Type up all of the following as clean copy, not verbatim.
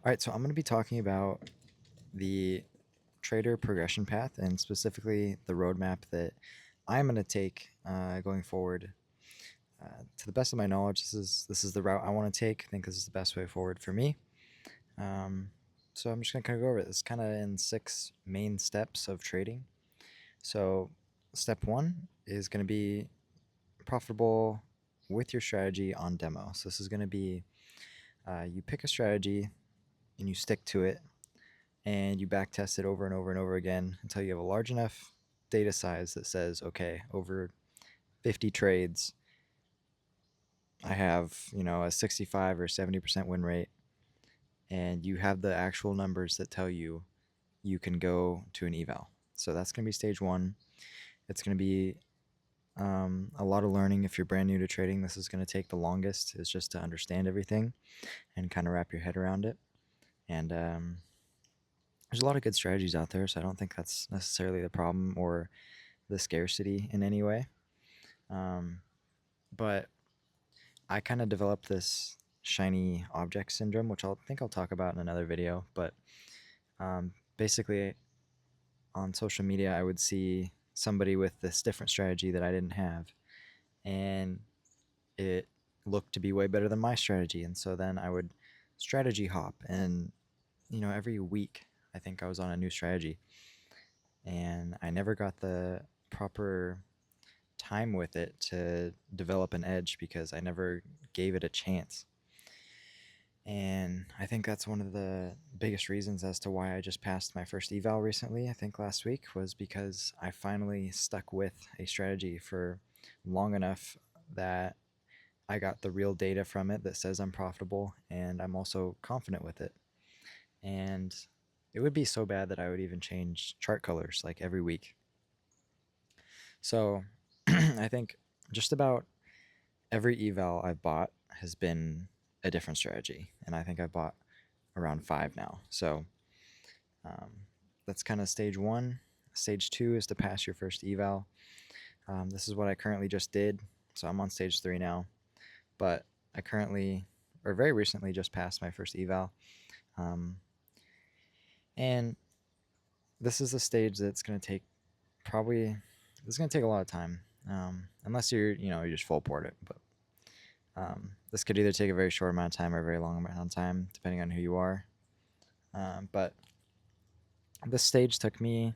All right, so I'm going to be talking about the trader progression path and specifically the roadmap that I'm going to take going forward. To the best of my knowledge, this is the route I want to take. I think this is the best way forward for me. Um, so I'm just going to kind of go over it. This kind of in 6 main steps of trading. So step one is going to be profitable with your strategy on demo. So this is going to be you pick a strategy and you stick to it and you back test it over and over and over again until you have a large enough data size that says, okay, over 50 trades, I have, a 65 or 70% win rate, and you have the actual numbers that tell you you can go to an eval. So that's going to be stage one. It's going to be a lot of learning. If you're brand new to trading, this is going to take the longest, is just to understand everything and kind of wrap your head around it. And there's a lot of good strategies out there, so I don't think that's necessarily the problem or the scarcity in any way. Um, but I kind of developed this shiny object syndrome, which I'll talk about in another video. But basically, on social media, I would see somebody with this different strategy that I didn't have, and it looked to be way better than my strategy. And so then I would strategy hop, and every week I think I was on a new strategy, and I never got the proper time with it to develop an edge because I never gave it a chance. And I think that's one of the biggest reasons as to why I just passed my first eval recently, I think last week, was because I finally stuck with a strategy for long enough that I got the real data from it that says I'm profitable and I'm also confident with it. And it would be so bad that I would even change chart colors like every week. So I think just about every eval I've bought has been a different strategy, and I think I've bought around 5 now. So um, that's kind of stage one. Stage two is to pass your first eval. This is what I currently just did. So I'm on stage 3 now, but I currently, or very recently, just passed my first eval. Um, and this is a stage that's going to take probably, it's going to take a lot of time, unless you just full port it. But this could either take a very short amount of time or a very long amount of time, depending on who you are. But this stage took me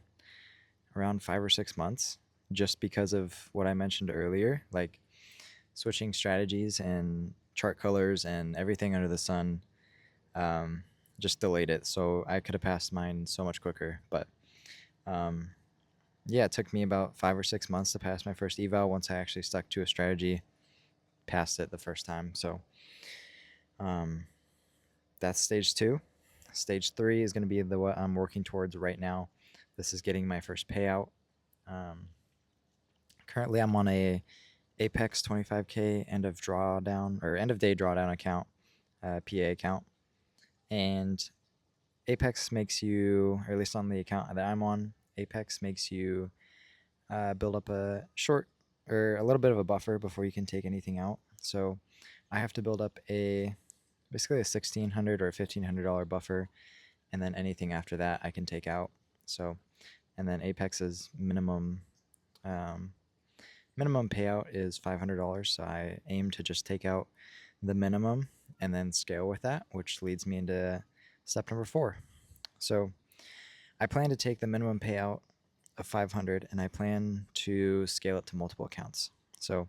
around 5 or 6 months just because of what I mentioned earlier, like switching strategies and chart colors and everything under the sun um, just delayed it. So I could have passed mine so much quicker. But um, yeah, it took me about 5 or 6 months to pass my first eval once I actually stuck to a strategy, passed it the first time. So um, that's stage two. Stage three is going to be the what I'm working towards right now. This is getting my first payout. Um, Currently, I'm on a Apex 25K end of drawdown or end of day drawdown account, PA account, and Apex makes you, or at least on the account that I'm on, Apex makes you build up a short or a little bit of a buffer before you can take anything out. So I have to build up basically a $1,600 or $1,500 buffer, and then anything after that I can take out. So, and then Apex's um, minimum payout is $500. So I aim to just take out the minimum and then scale with that, which leads me into step number 4. So I plan to take the minimum payout of 500 and I plan to scale it to multiple accounts. So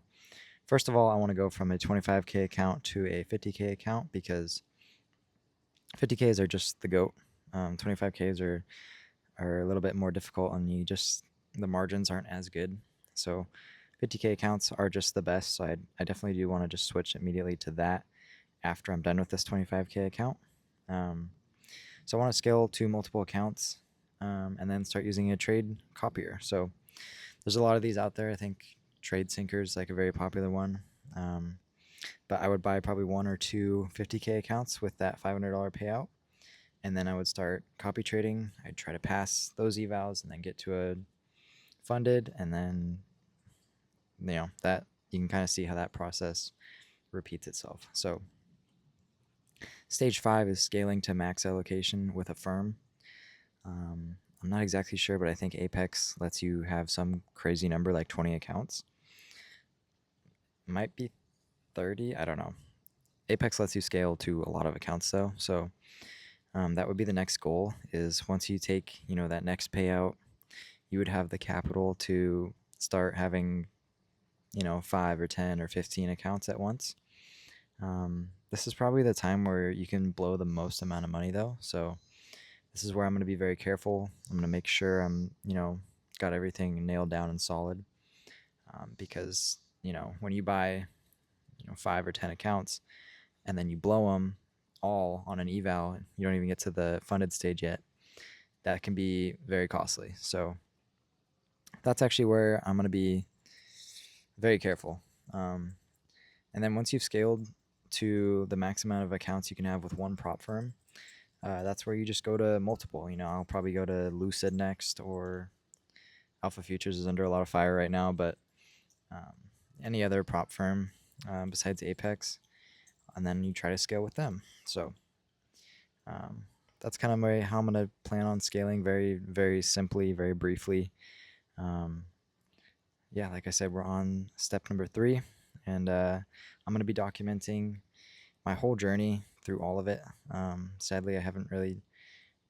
first of all, I want to go from a 25K account to a 50K account because 50Ks are just the goat. 25Ks are a little bit more difficult, and the margins aren't as good. So 50K accounts are just the best. So I definitely do want to just switch immediately to that after I'm done with this 25K account. So I want to scale to multiple accounts and then start using a trade copier. So there's a lot of these out there. I think TradeSync is like a very popular one. But I would buy probably 1 or 2 50K accounts with that $500 payout. And then I would start copy trading. I'd try to pass those evals and then get to a funded. And then, that you can kind of see how that process repeats itself. So Stage 5 is scaling to max allocation with a firm. I'm not exactly sure, but I think Apex lets you have some crazy number like 20 accounts. Might be 30, I don't know. Apex lets you scale to a lot of accounts though, so that would be the next goal. Is once you take that next payout, you would have the capital to start having 5 or 10 or 15 accounts at once. This is probably the time where you can blow the most amount of money though, so this is where I'm going to be very careful. I'm going to make sure I'm got everything nailed down and solid, because when you buy 5 or 10 accounts and then you blow them all on an eval, you don't even get to the funded stage yet, that can be very costly. So that's actually where I'm going to be very careful. And then once you've scaled to the max amount of accounts you can have with one prop firm, that's where you just go to multiple. I'll probably go to Lucid next, or Alpha Futures is under a lot of fire right now, but um, any other prop firm besides Apex, and then you try to scale with them. So that's kind of how I'm going to plan on scaling, very, very simply, very briefly. Yeah, like I said, we're on step number 3, and I'm going to be documenting my whole journey through all of it. Sadly, I haven't really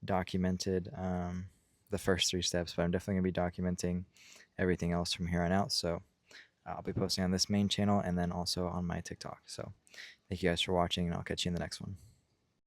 documented the first 3 steps, but I'm definitely going to be documenting everything else from here on out. So I'll be posting on this main channel and then also on my TikTok. So thank you guys for watching, and I'll catch you in the next one.